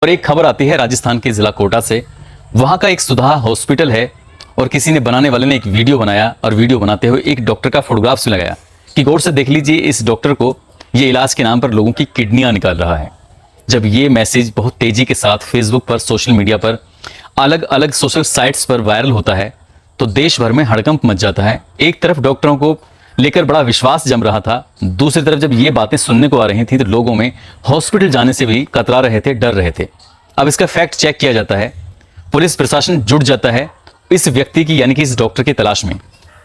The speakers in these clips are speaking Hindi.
और एक खबर आती है राजस्थान के जिला कोटा से। वहां का एक सुधा हॉस्पिटल है और किसी ने बनाने वाले ने एक वीडियो बनाया और वीडियो बनाते हुए एक डॉक्टर का फोटोग्राफ से लगाया कि गौर से देख लीजिए, इस डॉक्टर को ये इलाज के नाम पर लोगों की किडनियां निकाल रहा है। जब ये मैसेज बहुत तेजी के साथ फेसबुक पर, सोशल मीडिया पर, अलग अलग सोशल साइट्स पर वायरल होता है तो देश भर में हड़कंप मच जाता है। एक तरफ डॉक्टरों को लेकर बड़ा विश्वास जम रहा था, दूसरी तरफ जब ये बातें सुनने को आ रही थी तो लोगों में हॉस्पिटल जाने से भी कतरा रहे थे, डर रहे थे। अब इसका फैक्ट चेक किया जाता है, पुलिस प्रशासन जुट जाता है इस व्यक्ति की यानी कि इस डॉक्टर की तलाश में।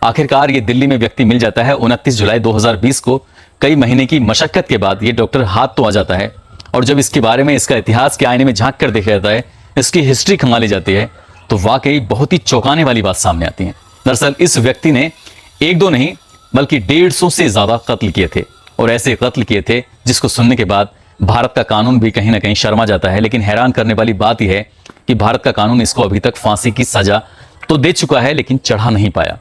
आखिरकार ये दिल्ली में व्यक्ति मिल जाता है 29 जुलाई 2020 को। कई महीने की मशक्कत के बाद ये डॉक्टर हाथ तो आ जाता है और जब इसके बारे में, इसका इतिहास के आईने में झांक कर देखा जाता है, इसकी हिस्ट्री खंगाली जाती है तो वाकई बहुत ही चौंकाने वाली बात सामने आती है। दरअसल इस व्यक्ति ने एक दो नहीं बल्कि 150 से ज्यादा कत्ल किए थे और ऐसे कत्ल किए थे जिसको सुनने के बाद भारत का कानून भी कहीं ना कहीं शर्मा जाता है। लेकिन हैरान करने वाली बात यह है कि भारत का कानून इसको अभी तक फांसी की सजा तो दे चुका है लेकिन चढ़ा नहीं पाया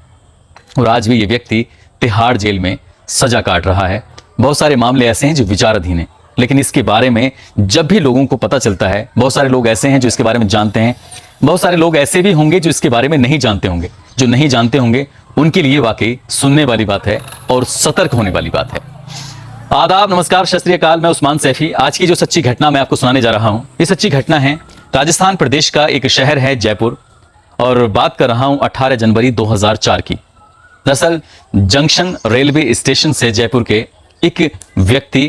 और आज भी ये व्यक्ति तिहाड़ जेल में सजा काट रहा है। बहुत सारे मामले ऐसे हैं जो विचाराधीन हैं, लेकिन इसके बारे में जब भी लोगों को पता चलता है, बहुत सारे लोग ऐसे हैं जो इसके बारे में जानते हैं, बहुत सारे लोग ऐसे भी होंगे जो इसके बारे में नहीं जानते होंगे। जो नहीं जानते होंगे उनके लिए वाकई सुनने वाली बात है और सतर्क होने वाली बात है। आदाब, नमस्कार, सत श्री अकाल। मैं उस्मान सैफी। आज की जो सच्ची घटना मैं आपको सुनाने जा रहा हूं, ये सच्ची घटना है राजस्थान प्रदेश का एक शहर है जयपुर और बात कर रहा हूं 18 जनवरी 2004 की। दरअसल जंक्शन रेलवे स्टेशन से जयपुर के एक व्यक्ति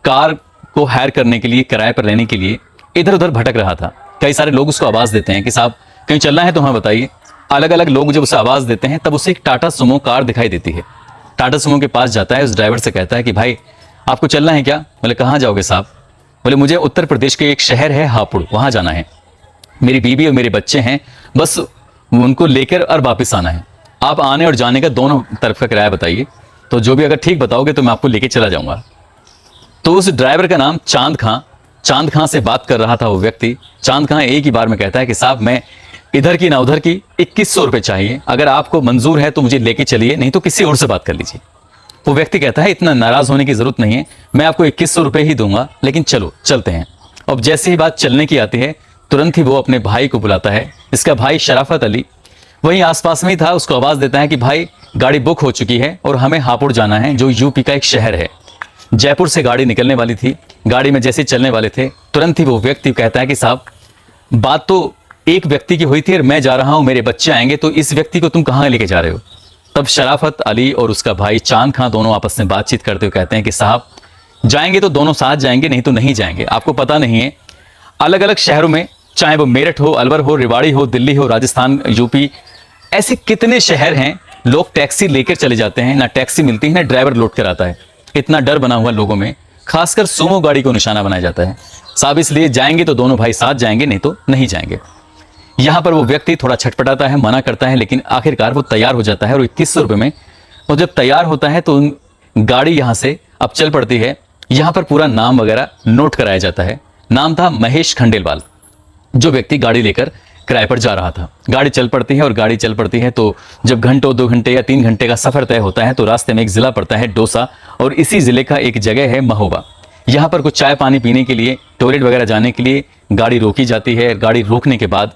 कार को हायर करने के लिए, किराए पर लेने के लिए इधर उधर भटक रहा था। कई सारे लोग उसको आवाज देते हैं कि साहब कहीं चलना है तो हमें बताइए। अलग अलग लोग जब उसे आवाज देते हैं तब उसे एक टाटा सुमो कार दिखाई देती है। टाटा सुमो के पास जाता है, उस ड्राइवर से कहता है कि भाई आपको चलना है क्या? बोले कहाँ जाओगे साहब? बोले मुझे उत्तर प्रदेश के एक शहर है हापुड़, वहां जाना है। मेरी बीवी और मेरे बच्चे हैं, बस उनको लेकर और वापस आना है। आप आने और जाने का दोनों तरफ का किराया बताइए, तो जो भी अगर ठीक बताओगे तो मैं आपको लेके चला जाऊंगा। तो उस ड्राइवर का नाम चांद खां से बात कर रहा था वो व्यक्ति। चांद खां एक ही बार में कहता है कि साहब मैं इधर की ना उधर की 2100 रुपए चाहिए, अगर आपको मंजूर है तो मुझे लेके चलिए, नहीं तो किसी और से बात कर लीजिए। वो व्यक्ति कहता है इतना नाराज होने की जरूरत नहीं है, मैं आपको 2100 रुपए ही दूंगा, लेकिन चलो चलते हैं। अब जैसे ही बात चलने की आती है तुरंत ही वो अपने भाई को बुलाता है। इसका भाई शराफत अली वहीं आसपास में ही था, उसको आवाज देता है कि भाई गाड़ी बुक हो चुकी है और हमें हापुड़ जाना है, जो यूपी का एक शहर है। जयपुर से गाड़ी निकलने वाली थी। गाड़ी में जैसे चलने वाले थे तुरंत ही वो व्यक्ति कहता है कि साहब बात तो एक व्यक्ति की हुई थी और मैं जा रहा हूं, मेरे बच्चे आएंगे, तो इस व्यक्ति को तुम कहां लेके जा रहे हो? तब शराफत अली और उसका भाई चांद खां दोनों आपस में बातचीत करते हुए कहते हैं कि साहब जाएंगे तो दोनों साथ जाएंगे, नहीं तो नहीं जाएंगे। आपको पता नहीं है अलग अलग शहरों में, चाहे वो मेरठ हो, अलवर हो, रेवाड़ी हो, दिल्ली हो, राजस्थान, यूपी, ऐसे कितने शहर हैं, लोग टैक्सी लेकर चले जाते हैं, ना टैक्सी मिलती है ना ड्राइवर लौट कर आता है। इतना डर बना हुआ लोगों में, खासकर सुमो गाड़ी को निशाना बनाया जाता है। साहब इसलिए जाएंगे तो दोनों भाई साथ जाएंगे, नहीं तो नहीं जाएंगे। यहां पर वो व्यक्ति थोड़ा छटपटाता है, मना करता है, लेकिन आखिरकार वो तैयार हो जाता है और 2100 रुपए में वो जब तैयार होता है तो गाड़ी यहां से अब चल पड़ती है। यहां पर पूरा नाम वगैरह नोट कराया जाता है। नाम था महेश खंडेलवाल, जो व्यक्ति गाड़ी लेकर किराए पर जा रहा था। गाड़ी चल पड़ती है और गाड़ी चल पड़ती है तो जब घंटों 2 घंटे या 3 घंटे का सफर तय होता है तो रास्ते में एक जिला पड़ता है डोसा और इसी जिले का एक जगह है महोबा। यहाँ पर कुछ चाय पानी पीने के लिए, टॉयलेट वगैरह जाने के लिए गाड़ी रोकी जाती है। गाड़ी रोकने के बाद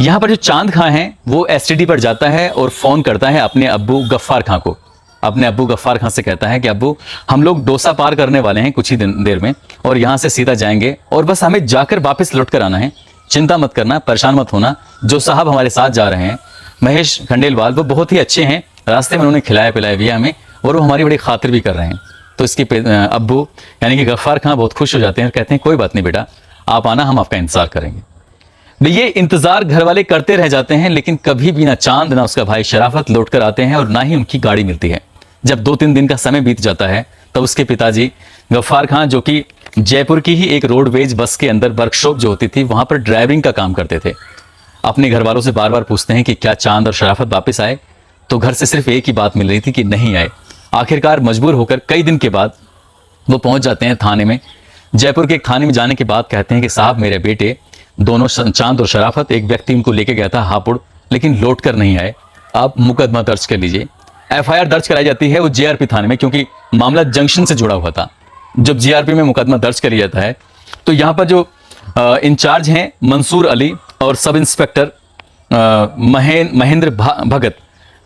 यहाँ पर जो चांद खां है वो एसटीडी पर जाता है और फोन करता है अपने अब्बू गफ्फार खां को। अपने अब्बू गफ्फार खां से कहता है कि अब्बू हम लोग डोसा पार करने वाले हैं कुछ ही देर में और यहाँ से सीधा जाएंगे और बस हमें जाकर वापस लौट कर आना है, चिंता मत करना, परेशान मत होना। जो साहब हमारे साथ जा रहे हैं महेश खंडेलवाल, वो बहुत ही अच्छे हैं, रास्ते में उन्होंने खिलाया पिलाया भी हमें और वो हमारी बड़ी खातिर भी कर रहे हैं। तो इसके अब्बू यानी कि गफ्फार खां बहुत खुश हो जाते हैं और कहते हैं कोई बात नहीं बेटा, आप आना, हम आपका इंतजार करेंगे। ये इंतजार घर वाले करते रह जाते हैं, लेकिन कभी भी ना चांद ना उसका भाई शराफत लौट कर आते हैं और ना ही उनकी गाड़ी मिलती है। जब 2-3 दिन का समय बीत जाता है तब उसके पिताजी गफ्फार खां, जो कि जयपुर की ही एक रोडवेज बस के अंदर वर्कशॉप जो होती थी वहां पर ड्राइविंग का काम करते थे, अपने घर वालों से बार बार पूछते हैं कि क्या चांद और शराफत वापस आए। तो घर से सिर्फ एक ही बात मिल रही थी कि नहीं आए। आखिरकार मजबूर होकर कई दिन के बाद वो पहुंच जाते हैं थाने में। जयपुर के एक थाने में जाने के बाद कहते हैं कि साहब मेरे बेटे दोनों चांद और शराफत, एक व्यक्ति उनको लेके गया था हापुड़, लेकिन लौट कर नहीं आए, आप मुकदमा दर्ज कर लीजिए। एफआईआर दर्ज कराई जाती है वो जेआरपी थाने में, क्योंकि मामला जंक्शन से जुड़ा हुआ था। जब जीआरपी में मुकदमा दर्ज किया जाता है तो यहाँ पर जो इंचार्ज हैं मंसूर अली और सब इंस्पेक्टर महेंद्र भगत।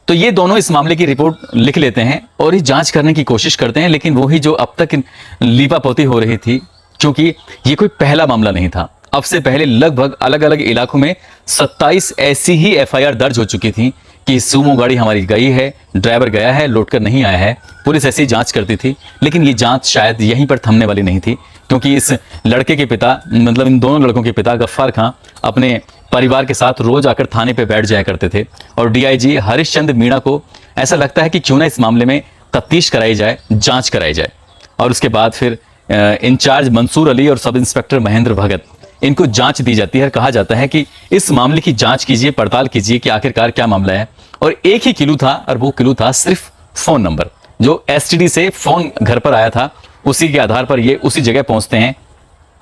तो ये दोनों इस मामले की रिपोर्ट लिख लेते हैं और ये जांच करने की कोशिश करते हैं, लेकिन वही जो अब तक लीपापोती हो रही थी, क्योंकि ये कोई पहला मामला नहीं था। अब से पहले लगभग अलग अलग इलाकों में 27 ऐसी ही एफआईआर दर्ज हो चुकी थी कि सुमो गाड़ी हमारी गई है, ड्राइवर गया है, लौट कर नहीं आया है। पुलिस ऐसी जांच करती थी, लेकिन ये जांच शायद यहीं पर थमने वाली नहीं थी, क्योंकि इस लड़के के पिता, मतलब इन दोनों लड़कों के पिता गफ्फार खां अपने परिवार के साथ रोज आकर थाने पे बैठ जाया करते थे। और डीआईजी हरिश्चंद्र मीणा को ऐसा लगता है कि क्यों ना इस मामले में तफ्तीश कराई जाए, जांच कराई जाए। और उसके बाद फिर इंचार्ज मंसूर अली और सब इंस्पेक्टर महेंद्र भगत, इनको जांच दी जाती है और कहा जाता है कि इस मामले की जांच कीजिए, पड़ताल कीजिए कि आखिरकार क्या मामला है। और एक ही क्लू था, और वो क्लू था सिर्फ फोन नंबर। जो एसटीडी से फोन घर पर आया था, उसी के आधार पर ये उसी जगह पहुंचते हैं।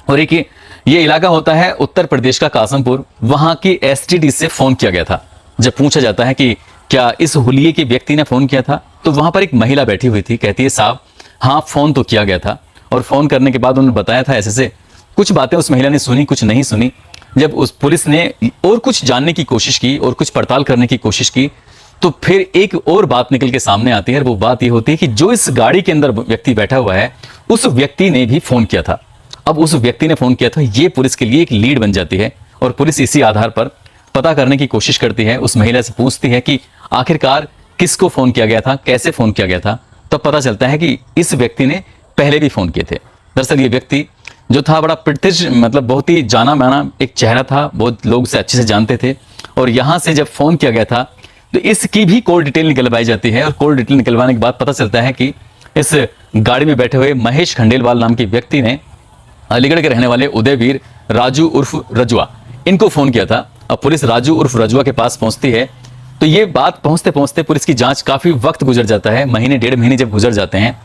और एक ये इलाका होता है उत्तर प्रदेश का कासमपुर, वहां की एसटीडी से फोन किया गया था। जब पूछा जाता है कि क्या इस हुलिये के व्यक्ति ने फोन किया था, तो वहां पर एक महिला बैठी हुई थी, कहती है साहब हाँ फोन तो किया गया था। और फोन करने के बाद उन्होंने बताया था ऐसे से कुछ बातें उस महिला ने सुनी, कुछ नहीं सुनी। जब उस पुलिस ने और कुछ जानने की कोशिश की और कुछ पड़ताल करने की कोशिश की, तो फिर एक और बात निकल के सामने आती है। और वो बात ये होती है कि जो इस गाड़ी के अंदर व्यक्ति बैठा हुआ है, उस व्यक्ति ने भी फोन किया था। अब उस व्यक्ति ने फोन किया था, ये पुलिस के लिए एक लीड बन जाती है। और पुलिस इसी आधार पर पता करने की कोशिश करती है, उस महिला से पूछती है कि आखिरकार किसको फोन किया गया था, कैसे फोन किया गया था। तब पता चलता है कि इस व्यक्ति ने पहले भी फोन किए थे। दरअसल ये व्यक्ति जो था बड़ा प्रतिष्ठ, मतलब बहुत ही जाना माना एक चेहरा था, बहुत लोग से अच्छे से जानते थे। और यहां से जब फोन किया गया था, तो इसकी भी कॉल डिटेल निकलवाई जाती है। और कॉल डिटेल निकलवाने के बाद पता चलता है कि इस गाड़ी में बैठे हुए महेश खंडेलवाल नाम के व्यक्ति ने अलीगढ़ के रहने वाले उदयवीर राजू उर्फ रजुआ, इनको फोन किया था। अब पुलिस राजू उर्फ रजुआ के पास पहुंचती है, तो ये बात पहुंचते पहुंचते पुलिस की जांच काफी वक्त गुजर जाता है, महीने डेढ़ महीने जब गुजर जाते हैं,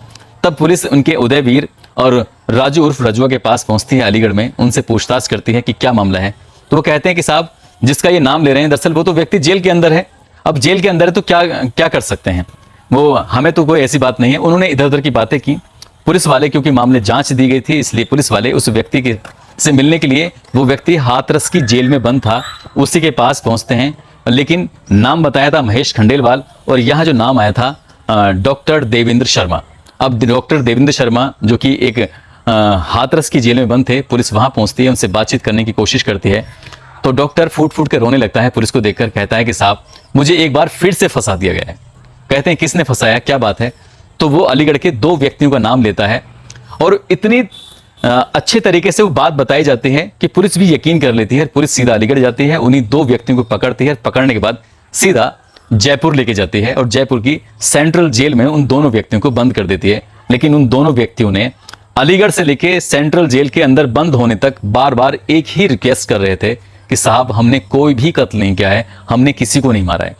तब पुलिस उनके उदयवीर और राजू उर्फ रजुआ के पास पहुंचती है अलीगढ़ में। उनसे पूछताछ करती है कि क्या मामला है। तो वो कहते हैं कि साहब जिसका ये नाम ले रहे हैं, दरअसल वो तो व्यक्ति जेल के अंदर है। अब जेल के अंदर है तो क्या कर सकते हैं, वो हमें तो कोई ऐसी बात नहीं है। उन्होंने इधर उधर की बातें की। पुलिस वाले, क्योंकि मामले जांच दी गई थी, इसलिए पुलिस वाले उस व्यक्ति के से मिलने के लिए, वो व्यक्ति हाथरस की जेल में बंद था, उसी के पास पहुंचते हैं। लेकिन नाम बताया था महेश खंडेलवाल, और यहाँ जो नाम आया था डॉक्टर देवेंद्र शर्मा। अब डॉक्टर देवेंद्र शर्मा जो कि एक हाथरस की जेल में बंद थे, पुलिस वहां पहुंचती है, उनसे बातचीत करने की कोशिश करती है। तो डॉक्टर फूट फूट के रोने लगता है पुलिस को देखकर, कहता है कि साहब मुझे एक बार फिर से फंसा दिया गया है। कहते हैं किसने फंसाया, क्या बात है। तो वो अलीगढ़ के 2 व्यक्तियों का नाम लेता है, और इतनी अच्छे तरीके से वो बात बताई जाती है कि पुलिस भी यकीन कर लेती है। पुलिस सीधा अलीगढ़ जाती है, उन्हीं 2 व्यक्तियों को पकड़ती है, पकड़ने के बाद सीधा जयपुर लेके जाती है और जयपुर की सेंट्रल जेल में उन दोनों व्यक्तियों को बंद कर देती है। लेकिन उन दोनों व्यक्तियों ने अलीगढ़ से लेके सेंट्रल जेल के अंदर बंद होने तक बार बार एक ही रिक्वेस्ट कर रहे थे कि साहब हमने कोई भी कत्ल नहीं किया है, हमने किसी को नहीं मारा है।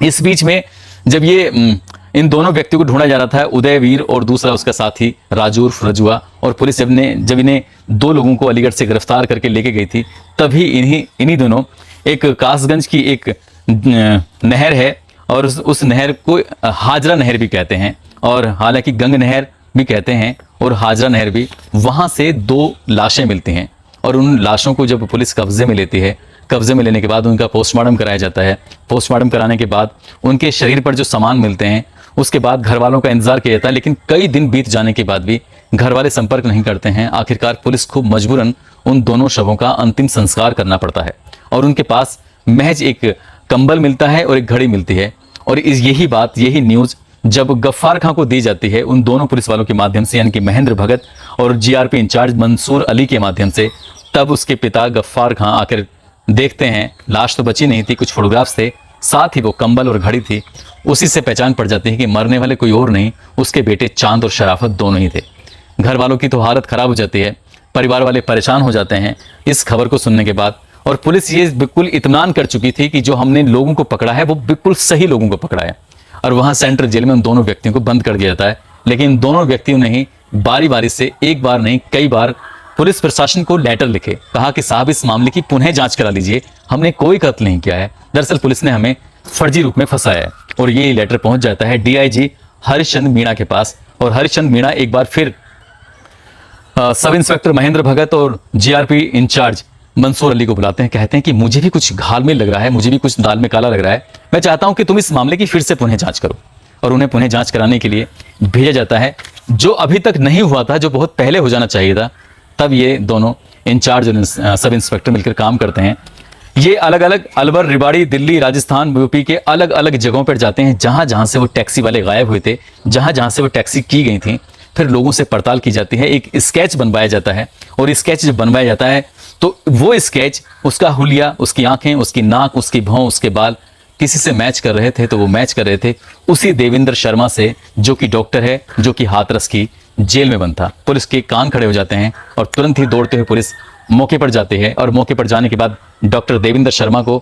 इस बीच में जब ये इन दोनों व्यक्तियों को ढूंढा जा रहा था, उदयवीर और दूसरा उसका साथी राजू उर्फ रजुआ, और पुलिस जब इन्हें 2 लोगों को अलीगढ़ से गिरफ्तार करके लेके गई थी, तभी इन्हीं दोनों, एक कासगंज की एक नहर है और उस नहर को हाजरा नहर भी कहते हैं, और हालांकि गंग नहर भी कहते हैं और हाजरा नहर भी, वहां से 2 लाशें मिलती हैं। और उन लाशों को जब पुलिस कब्जे में लेती है, कब्जे में लेने के बाद उनका पोस्टमार्टम कराया जाता है। पोस्टमार्टम कराने के बाद उनके शरीर पर जो सामान मिलते हैं, उसके बाद घर वालों का इंतजार किया जाता है। लेकिन कई दिन बीत जाने के बाद भी घर वाले संपर्क नहीं करते हैं। आखिरकार पुलिस को मजबूरन उन दोनों शवों का अंतिम संस्कार करना पड़ता है, और उनके पास महज एक कंबल मिलता है और एक घड़ी मिलती है। और यही न्यूज जब गफ्फार खां को दी जाती है उन दोनों पुलिस वालों के माध्यम से, यानी कि महेंद्र भगत और जीआरपी इंचार्ज मंसूर अली के माध्यम से, तब उसके पिता गफ्फार खां आकर देखते हैं लाश तो बची नहीं थी, कुछ फोटोग्राफ्स थे, साथ ही वो कंबल और घड़ी थी। उसी से पहचान पड़ जाती है कि मरने वाले कोई और नहीं, उसके बेटे चांद और शराफत दोनों ही थे। घर वालों की तो हालत खराब हो जाती है, परिवार वाले परेशान हो जाते हैं इस खबर को सुनने के बाद। और पुलिस ये बिल्कुल इत्मीनान कर चुकी थी कि जो हमने लोगों को पकड़ा है वो बिल्कुल सही लोगों को पकड़ा है। और वहां सेंट्रल जेल में उन दोनों व्यक्तियों को बंद कर दिया जाता है। लेकिन दोनों व्यक्तियों ने ही बारी बारी से, एक बार नहीं कई बार, पुलिस प्रशासन को लेटर लिखे, कहा कि साहब इस मामले की पुनः जांच करा लीजिए, हमने कोई कत्ल नहीं किया है, दरअसल पुलिस ने हमें फर्जी रूप में फंसाया है। और ये लेटर पहुंच जाता है डीआईजी हरिश्चंद्र मीणा के पास, और हरिश्चंद्र मीणा एक बार फिर सब इंस्पेक्टर महेंद्र भगत और जीआरपी इंचार्ज मंसूर अली को बुलाते हैं। कहते हैं कि मुझे भी कुछ घालमेल लग रहा है, मुझे भी कुछ दाल में काला लग रहा है, मैं चाहता हूं कि तुम इस मामले की फिर से पुनः जांच करो। और उन्हें पुनः जांच कराने के लिए भेजा जाता है, जो अभी तक नहीं हुआ था, जो बहुत पहले हो जाना चाहिए था। तब ये दोनों इंचार्ज और सब इंस्पेक्टर मिलकर काम करते हैं। ये अलग अलग अलवर, रिवाड़ी, दिल्ली, राजस्थान, यूपी के अलग अलग जगहों पर जाते हैं, जहां जहां से वो टैक्सी वाले गायब हुए थे, जहां जहां से वो टैक्सी की गई थी। फिर लोगों से पड़ताल की जाती है, एक स्केच बनवाया जाता है। और स्केच जब बनवाया जाता है तो वो स्केच, उसका हुलिया, उसकी आंखें, उसकी नाक, उसकी भौं, उसके बाल किसी से मैच कर रहे थे। तो वो मैच कर रहे थे उसी देवेंद्र शर्मा से, जो कि डॉक्टर है, जो कि हाथरस की जेल में बंद था। पुलिस के कान खड़े हो जाते हैं और तुरंत ही दौड़ते हुए पुलिस मौके पर जाती है। और मौके पर जाने के बाद डॉक्टर देवेंद्र शर्मा को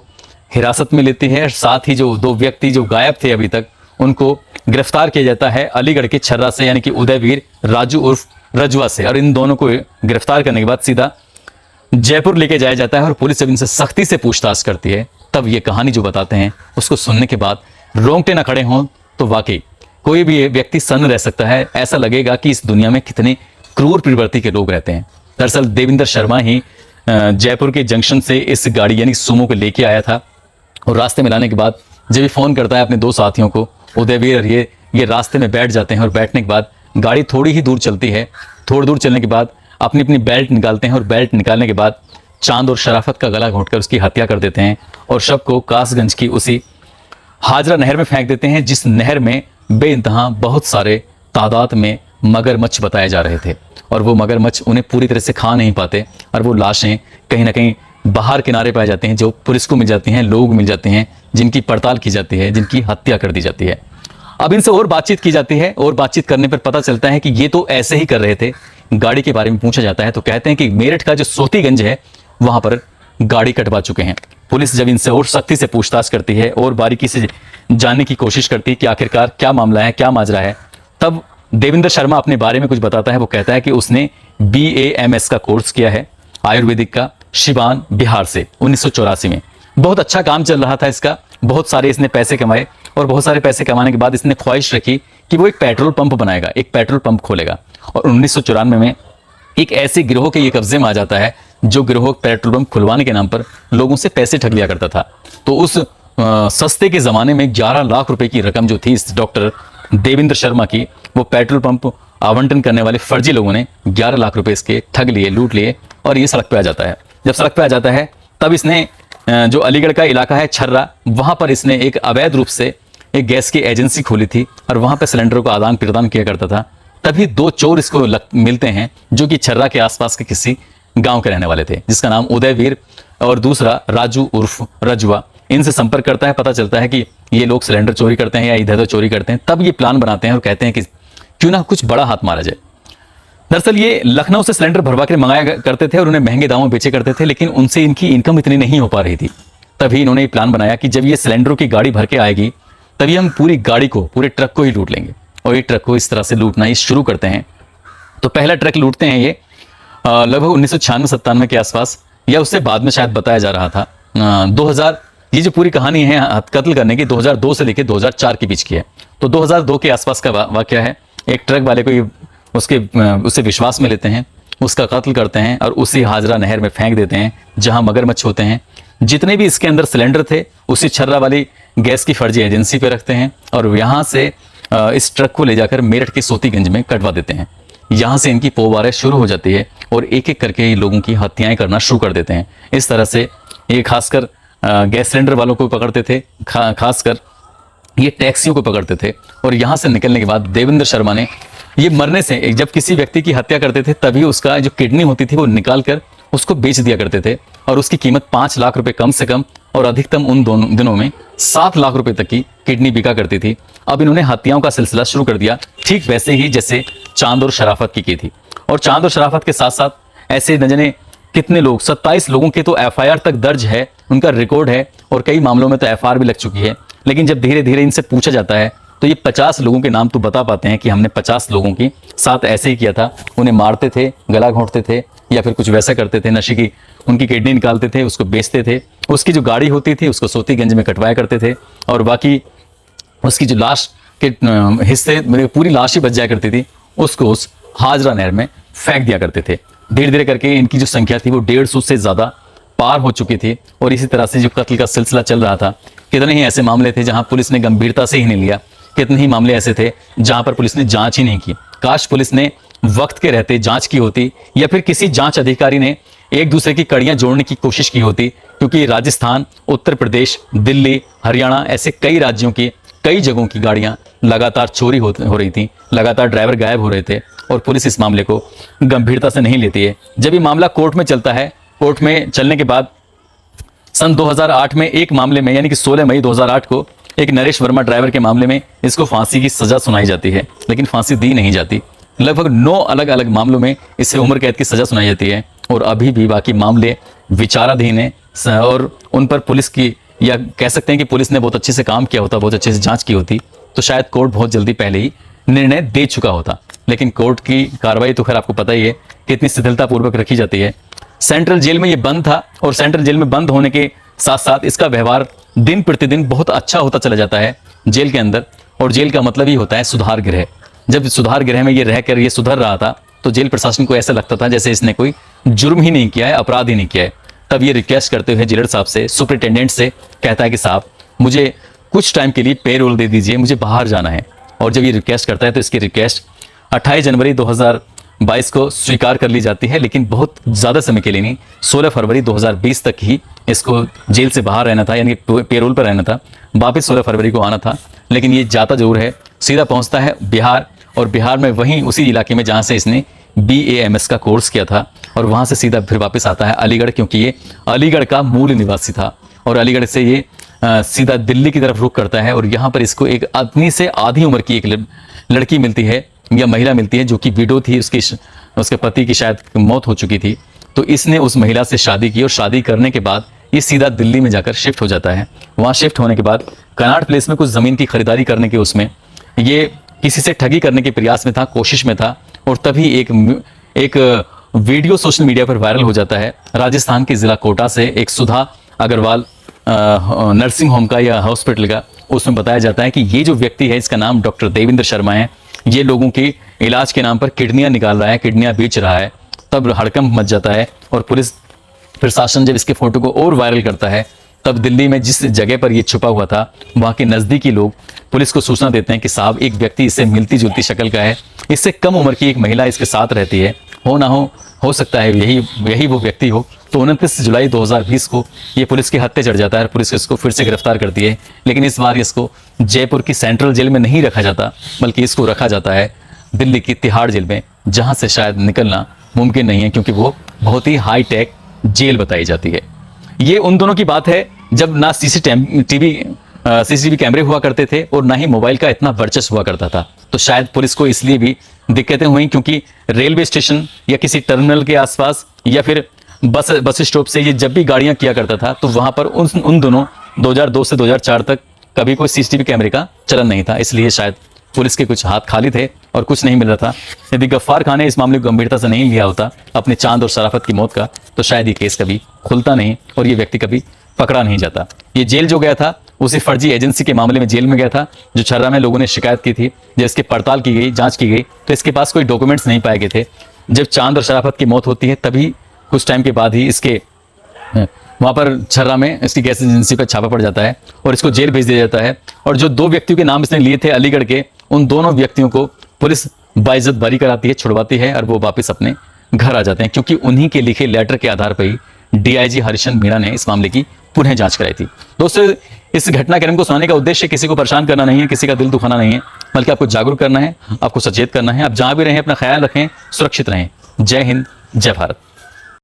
हिरासत में लेती है। साथ ही जो दो व्यक्ति जो गायब थे अभी तक, उनको गिरफ्तार किया जाता है अलीगढ़ के छर्रा से, यानी कि उदयवीर, राजू उर्फ रजुआ से। और इन दोनों को गिरफ्तार करने के बाद सीधा जयपुर लेके जाया जाता है। और पुलिस जब इनसे सख्ती से पूछताछ करती है, तब ये कहानी जो बताते हैं उसको सुनने के बाद रोंगटे न खड़े हों तो वाकई कोई भी व्यक्ति सन्न रह सकता है। ऐसा लगेगा कि इस दुनिया में कितने क्रूर प्रवृत्ति के लोग रहते हैं। दरअसल देवेंद्र शर्मा ही जयपुर के जंक्शन से इस गाड़ी यानी सुमो को लेके आया था। और रास्ते में लाने के बाद जब ये फोन करता है अपने दो साथियों को, उदयवीर और ये रास्ते में बैठ जाते हैं। और बैठने के बाद गाड़ी थोड़ी ही दूर चलती है। थोड़ी दूर चलने के बाद अपनी अपनी बेल्ट निकालते हैं। और बेल्ट निकालने के बाद चांद और शराफत का गला घोंटकर उसकी हत्या कर देते हैं। और शव को कासगंज की उसी हाजरा नहर में फेंक देते हैं, जिस नहर में बेइंतहा बहुत सारे तादाद में मगरमच्छ बताए जा रहे थे। और वो मगरमच्छ उन्हें पूरी तरह से खा नहीं पाते। और वो लाशें कहीं ना कहीं बाहर किनारे पाए जाते हैं, जो पुलिस को मिल जाती हैं, लोग मिल जाते हैं, जिनकी पड़ताल की जाती है, जिनकी हत्या कर दी जाती है। अब इनसे और बातचीत की जाती है। और बातचीत करने पर पता चलता है कि ये तो ऐसे ही कर रहे थे। गाड़ी के बारे में पूछा जाता है तो कहते हैं कि मेरठ का जो सोतीगंज है वहां पर गाड़ी कटवा चुके हैं। पुलिस जब इनसे और सख्ती से पूछताछ करती है और बारीकी से जानने की कोशिश करती है कि आखिरकार क्या मामला है, क्या माजरा है, तब देवेंद्र शर्मा अपने बारे में कुछ बताता है। वो कहता है कि उसने BAMS का कोर्स किया है आयुर्वेदिक का, शिवान, बिहार से, 1984 में। बहुत अच्छा काम चल रहा था इसका, बहुत सारे इसने पैसे कमाए। और बहुत सारे पैसे कमाने के बाद इसने ख्वाहिश रखी कि वो एक पेट्रोल पंप बनाएगा, एक पेट्रोल पंप खोलेगा। और 1994 में एक ऐसे गिरोह के ये कब्जे में आ जाता है, जो गिरोह पेट्रोल पंप खुलवाने के नाम पर लोगों से पैसे ठग लिया करता था। तो उस सस्ते के जमाने में 11 लाख रुपए की रकम जो थी इस डॉक्टर देवेंद्र शर्मा की, वो पेट्रोल पंप आवंटन करने वाले फर्जी लोगों ने 11 लाख रुपए इसके ठग लिए, लूट लिए। और ये सड़क पे आ जाता है। जब सड़क पे आ जाता है तब इसने जो अलीगढ़ का इलाका है छर्रा, वहां पर इसने एक अवैध रूप से एक गैस की एजेंसी खोली थी। और वहां पर सिलेंडरों का आदान प्रदान किया करता था। तभी दो चोर इसको मिलते हैं, जो कि छर्रा के आसपास के किसी गांव के रहने वाले थे, जिसका नाम उदयवीर और दूसरा राजू उर्फ रजुआ। इनसे संपर्क करता है। पता चलता है कि ये लोग सिलेंडर चोरी करते हैं या इधर उधर चोरी करते हैं। तब ये प्लान बनाते हैं और कहते हैं कि क्यों ना कुछ बड़ा हाथ मारा जाए। दरअसल ये लखनऊ से सिलेंडर भरवा के मंगाया करते थे और उन्हें महंगे दामों में बेचे करते थे, लेकिन उनसे इनकी इनकम इतनी नहीं हो पा रही थी। तभी इन्होंने प्लान बनाया कि जब ये सिलेंडरों की गाड़ी भर के आएगी, तभी हम पूरी गाड़ी को, पूरे ट्रक को ही लूट लेंगे। और ये ट्रक को इस तरह से लूटना ही शुरू करते हैं। तो पहला ट्रक लूटते हैं ये लगभग 1996-97 के आसपास, या उससे बाद में शायद बताया जा रहा था। 2000, ये जो पूरी कहानी है कत्ल करने की, 2002 से लेकर 2004 के बीच की है। तो 2002 के आसपास का वाकया है। एक ट्रक वाले को उसे विश्वास में लेते हैं, उसका कत्ल करते हैं और उसी हाजरा नहर में फेंक देते हैं, जहां मगरमच्छ होते हैं। जितने भी इसके अंदर सिलेंडर थे उसी छर्रा वाली गैस की फर्जी एजेंसी पे रखते हैं। और यहाँ से इस ट्रक को ले जाकर मेरठ के सोतीगंज में कटवा देते हैं। यहाँ से इनकी पोबारे शुरू हो जाती है और एक एक करके ये लोगों की हत्याएं करना शुरू कर देते हैं। इस तरह से ये खासकर गैस सिलेंडर वालों को पकड़ते थे, खासकर ये टैक्सियों को पकड़ते थे। और यहाँ से निकलने के बाद देवेंद्र शर्मा ने ये मरने से, जब किसी व्यक्ति की हत्या करते थे तभी उसका जो किडनी होती थी वो निकाल कर उसको बेच दिया करते थे। और उसकी कीमत 5 लाख रुपए कम से कम, और अधिकतम उन दोनों दिनों में 7 लाख रुपए तक की किडनी बिका करती थी। अब इन्होंने हत्याओं का सिलसिला शुरू कर दिया, ठीक वैसे ही जैसे चांद और शराफत की थी। और चांद और शराफत के साथ साथ ऐसे न जाने कितने लोग, 27 लोगों के तो FIR तक दर्ज है, उनका रिकॉर्ड है। और कई मामलों में तो FIR भी लग चुकी है। लेकिन जब धीरे धीरे इनसे पूछा जाता है तो ये 50 लोगों के नाम तो बता पाते हैं कि हमने 50 लोगों के साथ ऐसे ही किया था। उन्हें मारते थे, गला घोंटते थे, या फिर कुछ वैसा करते थे, नशे की उनकी किडनी निकालते थे, उसको बेचते थे। उसकी जो गाड़ी होती थी उसको सोतीगंज में कटवाया करते थे। और बाकी उसकी जो लाश के हिस्से, पूरी लाश ही बच जाया करती थी, उसको उस हाजरा नहर में फेंक दिया करते थे। धीरे धीरे करके इनकी जो संख्या थी वो 150 से ज़्यादा पार हो चुकी थी। और इसी तरह से जो कत्ल का सिलसिला चल रहा था, कितने ही ऐसे मामले थे जहां पुलिस ने गंभीरता से ही नहीं लिया, कितने ही मामले ऐसे थे जहां पर पुलिस ने जांच ही नहीं की। काश पुलिस ने वक्त के रहते जांच की होती, या फिर किसी जांच अधिकारी ने एक दूसरे की कड़ियां जोड़ने की कोशिश की होती, क्योंकि राजस्थान, उत्तर प्रदेश, दिल्ली, हरियाणा ऐसे कई राज्यों की कई जगहों की गाड़ियां लगातार चोरी हो रही थी, लगातार ड्राइवर गायब हो रहे थे और पुलिस इस मामले को गंभीरता से नहीं लेती है। जब ये मामला कोर्ट में चलता है, कोर्ट में चलने के बाद सन 2008 में एक मामले में, यानी कि 16 मई 2008 को एक नरेश वर्मा ड्राइवर के मामले में इसको फांसी की सजा सुनाई जाती है, लेकिन फांसी दी नहीं जाती। लगभग 9 अलग अलग मामलों में इसे उम्र कैद की सजा सुनाई जाती है और अभी भी बाकी मामले विचाराधीन है और उन पर पुलिस की, या कह सकते हैं कि पुलिस ने बहुत अच्छे से काम किया होता, बहुत अच्छे से जांच की होती तो शायद कोर्ट बहुत जल्दी पहले ही निर्णय दे चुका होता। लेकिन कोर्ट की कार्रवाई तो खैर आपको पता ही है कि इतनी शिथिलतापूर्वक रखी जाती है। सेंट्रल जेल में ये बंद था और सेंट्रल जेल में बंद होने के साथ साथ इसका व्यवहार दिन प्रतिदिन बहुत अच्छा होता चला जाता है जेल के अंदर। और जेल का मतलब ही होता है सुधार गृह। जब सुधार गृह में ये रहकर ये सुधर रहा था तो जेल प्रशासन को ऐसा लगता था जैसे इसने कोई जुर्म ही नहीं किया है, अपराध ही नहीं किया है। तब ये रिक्वेस्ट करते हुए जेलर साहब से, सुपरिटेंडेंट से कहता है कि साहब मुझे कुछ टाइम के लिए पेरोल दे दीजिए, मुझे बाहर जाना है। और जब ये रिक्वेस्ट करता है तो इसकी रिक्वेस्ट 28 जनवरी 2022 को स्वीकार कर ली जाती है, लेकिन बहुत ज़्यादा समय के लिए नहीं, 16 फरवरी 2020 तक ही इसको जेल से बाहर रहना था, यानी पेरोल पर रहना था। वापस 16 फरवरी को आना था, लेकिन ये जाता जरूर है, सीधा पहुंचता है बिहार। और बिहार में वहीं उसी इलाके में जहां से इसने BAMS का कोर्स किया था, और वहां से सीधा फिर वापस आता है अलीगढ़, क्योंकि ये अलीगढ़ का मूल निवासी था। और अलीगढ़ से ये सीधा दिल्ली की तरफ रुख करता है और यहाँ पर इसको एक अपनी से आधी उम्र की एक लड़की मिलती है या महिला मिलती है, जो कि विडो थी, उसके पति की शायद मौत हो चुकी थी। तो इसने उस महिला से शादी की और शादी करने के बाद ये सीधा दिल्ली में जाकर शिफ्ट हो जाता है। वहाँ शिफ्ट होने के बाद कनाट प्लेस में कुछ ज़मीन की खरीदारी करने के उसमें ये किसी से ठगी करने के प्रयास में था, कोशिश में था। और तभी एक वीडियो सोशल मीडिया पर वायरल हो जाता है राजस्थान के ज़िला कोटा से, एक सुधा अग्रवाल नर्सिंग होम का या हॉस्पिटल का। उसमें बताया जाता है कि ये जो व्यक्ति है, इसका नाम डॉक्टर देवेंद्र शर्मा है, ये लोगों के इलाज के नाम पर किडनियां निकाल रहा है, किडनियां बेच रहा है। तब हड़कंप मच जाता है और पुलिस प्रशासन जब इसके फोटो को और वायरल करता है, तब दिल्ली में जिस जगह पर ये छुपा हुआ था वहाँ के नज़दीकी लोग पुलिस को सूचना देते हैं कि साहब एक व्यक्ति इससे मिलती जुलती शक्ल का है, इससे कम उम्र की एक महिला इसके साथ रहती है, हो ना हो सकता है यही वो व्यक्ति हो। तो 29 जुलाई 2020 को ये पुलिस के हत्थे चढ़ जाता है, पुलिस इसको फिर से गिरफ्तार करती है। लेकिन इस बार इसको जयपुर की सेंट्रल जेल में नहीं रखा जाता, बल्कि इसको रखा जाता है दिल्ली की तिहाड़ जेल में, जहाँ से शायद निकलना मुमकिन नहीं है, क्योंकि वो बहुत ही हाई टेक जेल बताई जाती है। ये उन दोनों की बात है जब ना सीसीटीवी कैमरे हुआ करते थे और ना ही मोबाइल का इतना वर्चस्व हुआ करता था। तो शायद पुलिस को इसलिए भी दिक्कतें हुई क्योंकि रेलवे स्टेशन या किसी टर्मिनल के आसपास या फिर बस स्टॉप से ये जब भी गाड़ियां किया करता था तो वहां पर उन दोनों 2002 से 2004 तक कभी कोई सीसीटीवी कैमरे का चलन नहीं था। इसलिए शायद पुलिस के कुछ हाथ खाली थे और कुछ नहीं मिल रहा था। यदि गफ्फार खान ने इस मामले को गंभीरता से नहीं लिया होता अपने चांद और शराफत की मौत का, तो शायद ये केस कभी खुलता नहीं और ये व्यक्ति कभी पकड़ा नहीं जाता। ये जेल जो गया था उसी फर्जी एजेंसी के मामले में जेल में गया था, जो छर्रा में लोगों ने शिकायत की थी। जब इसकी पड़ताल की गई, जांच की गई, तो इसके पास कोई डॉक्यूमेंट्स नहीं पाए गए थे। जब चांद और शराफत की मौत होती है तभी कुछ टाइम के बाद ही इसके वहाँ पर छर्रा में इसकी गैस एजेंसी पर छापा पड़ जाता है और इसको जेल भेज दिया जाता है। और जो 2 व्यक्तियों के नाम इसने लिए थे अलीगढ़ के, उन दोनों व्यक्तियों को पुलिस बाइज्जत बरी कराती है, छुड़वाती है और वो वापस अपने घर आ जाते हैं, क्योंकि उन्हीं के लिखे लेटर के आधार पर ही DIG हरिचंद मीणा ने इस मामले की पुनः जांच कराई थी। दोस्तों, इस घटनाक्रम को सुनाने का उद्देश्य किसी को परेशान करना नहीं है, किसी का दिल दुखाना नहीं है, बल्कि आपको जागरूक करना है, आपको सचेत करना है। आप जहां भी रहें अपना ख्याल रखें, सुरक्षित रहें। जय हिंद, जय भारत।